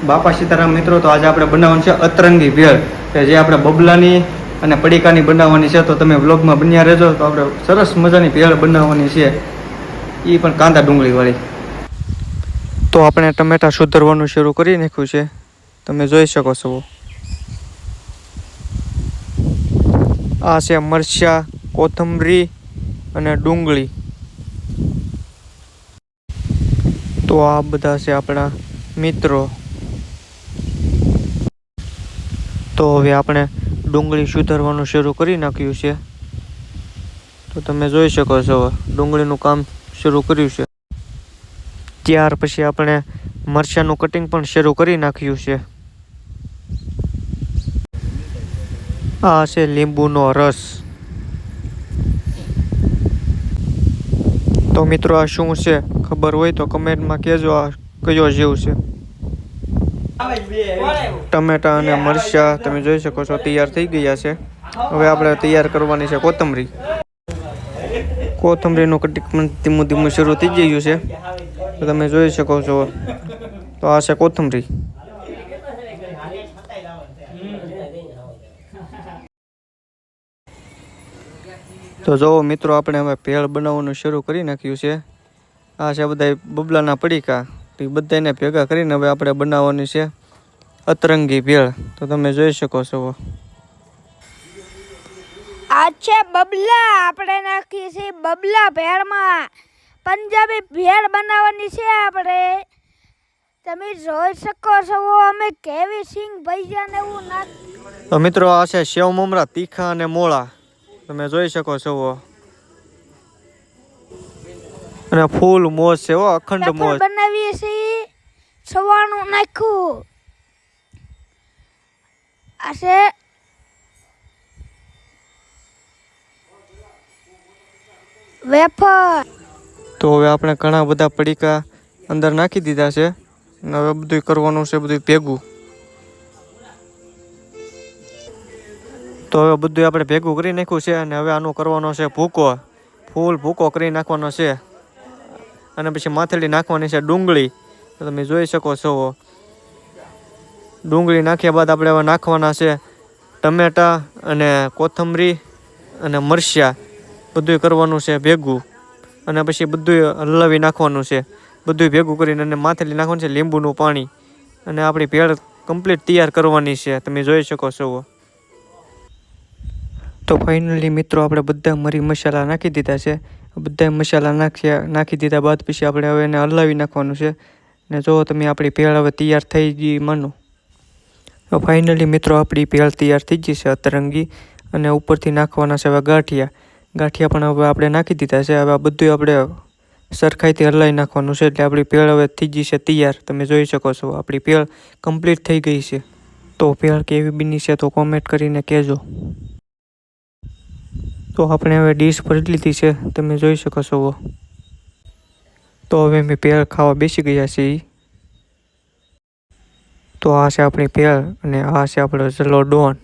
બાપા સીતારામ મિત્રો, તો આજે આપણે બનાવવાનું છે અતરંગી ભેળ, કે જે આપણે બબલાની અને પડીકાની બનાવવાની છે. તો તમે વ્લોગમાં બન્યા રહેજો. તો આપણે સરસ મજાની ભેળ બનાવવાની છે, એ પણ કાંદા ડુંગળીવાળી. તો આપણે ટમેટા સુધારવાનું શરૂ કરી નાખ્યું છે, તમે જોઈ શકો છો. આ છે મરચાં, કોથમરી અને ડુંગળી. તો આ બધા છે આપણા મિત્રો. તો હવે આપણે ડુંગળી સુધારવાનું શરૂ કરી નાખ્યું છે. તો તમે જોઈ શકો છો ડુંગળીનું કામ શરૂ કર્યું છે. ત્યાર પછી આપણે મરચાંનું કટિંગ પણ શરૂ કરી નાખ્યું છે. આ છે લીંબુનો રસ. તો મિત્રો આ શું છે ખબર હોય તો કમેન્ટમાં કહેજો, આ કયો જેવું છે. ટમેટા અને મરચાં તમે જોઈ શકો છો તૈયાર થઈ ગયા છે. હવે આપણે તૈયાર કરવાની છે કોથમરી. કોથમરીનું કટિંગ પણ ધીમું ધીમું શરૂ થઈ ગયું છે, તો તમે જોઈ શકો છો. તો આ છે કોથમરી. તો જો મિત્રો, આપણે હવે ભેળ બનાવવાનું શરૂ કરી નાખ્યું છે. આ છે બધા બબલાના પડીકા, તો એ બધાને ભેગા કરીને હવે આપણે બનાવવાની છે અતરંગી ભેળ. તો તમે જોઈ શકો છો. આ છે બબલા, આપણે નાખીએ છીએ બબલા ભેળમાં. પંજાબી ભેળ બનાવવાની છે આપણે. તમે જોઈ શકો છો અમે કેવી સિંગ ભજીયા ને એવું નાખ. તો મિત્રો આ છે સેવ મમરા તીખા અને મોળા, તમે જોઈ શકો છો. અને ફૂલ મોજ છે, અખંડ મોજ બનાવીએ છીએ. સવાણું નાખ્યું. આ છે વેફર. તો હવે આપણે ઘણા બધા પડીકા અંદર નાખી દીધા છે. હવે બધું કરવાનું છે બધું ભેગું. તો હવે બધું આપણે ભેગું કરી નાખ્યું છે, અને હવે આનું કરવાનો છે ભૂકો. ફૂલ ભૂકો કરી નાખવાનો છે, અને પછી માથેલી નાખવાની છે ડુંગળી. તો તમે જોઈ શકો છો. ડુંગળી નાખ્યા બાદ આપણે હવે નાખવાના છે ટમેટા અને કોથમરી અને મરચાં. બધું કરવાનું છે ભેગું, અને પછી બધું હલાવી નાખવાનું છે. બધું ભેગું કરીને અને માથેલી નાખવાનું છે લીંબુનું પાણી, અને આપણી ભેળ કમ્પ્લીટ તૈયાર કરવાની છે. તમે જોઈ શકો છો. તો ફાઇનલી મિત્રો, આપણે બધા મરી મસાલા નાખી દીધા છે. બધા મસાલા નાખી દીધા બાદ પછી આપણે હવે એને હલાવી નાખવાનું છે. ને જો તમે આપણી ભેળ હવે તૈયાર થઈ ગઈ માનો. તો ફાઇનલી મિત્રો, આપણી ભેળ તૈયાર થઈ ગઈ છે અતરંગી. અને ઉપરથી નાખવાના છે હવે ગાંઠિયા. ગાંઠિયા પણ હવે આપણે નાખી દીધા છે. હવે આ બધું આપણે સરખાઈથી હલાવી નાખવાનું છે, એટલે આપણી ભેળ હવે થઈ ગઈ છે તૈયાર. તમે જોઈ શકો છો આપણી ભેળ કમ્પ્લીટ થઈ ગઈ છે. તો ભેળ કેવી બની છે તો કોમેન્ટ કરીને કહેજો. તો આપણે હવે ડીશ ભરી લીધી છે, તમે જોઈ શકો છો. તો હવે મેં ભેળ ખાવા બેસી ગયા છીએ. તો આ છે આપણી ભેળ, અને આ છે આપણો જલો ડોન.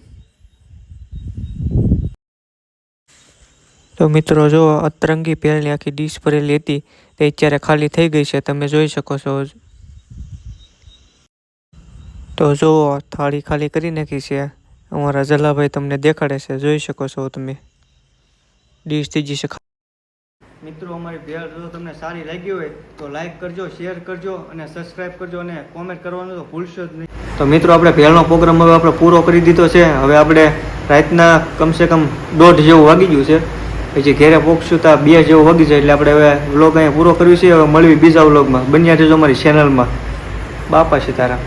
તો મિત્રો જો, અતરંગી ભેળની આખી ડીશ ભરેલી હતી તે અત્યારે ખાલી થઈ ગઈ છે, તમે જોઈ શકો છો. તો જો થાળી ખાલી કરી નાખી છે. અમારા જલાભાઈ તમને દેખાડે છે, જોઈ શકો છો તમે. ડીશ થઈ જશે. મિત્રો, અમારી ભેળ જો તમને સારી લાગી હોય તો લાઈક કરજો, શેર કરજો અને સબસ્ક્રાઈબ કરજો, અને કોમેન્ટ કરવાનું તો ભૂલશો જ નહીં. તો મિત્રો, આપણે ભેળનો પ્રોગ્રામ હવે આપણે પૂરો કરી દીધો છે. હવે આપણે રાતના કમસે કમ 1:30 જેવું વાગી ગયું છે. પછી ઘેરે પહોંચશું તો 2 જેવું વાગી જાય. એટલે આપણે હવે વ્લોગ અહીંયા પૂરો કર્યું છે. હવે મળવી બીજા વ્લોગમાં. બન્યા રહેજો અમારી ચેનલમાં. બાપા સીતારામ.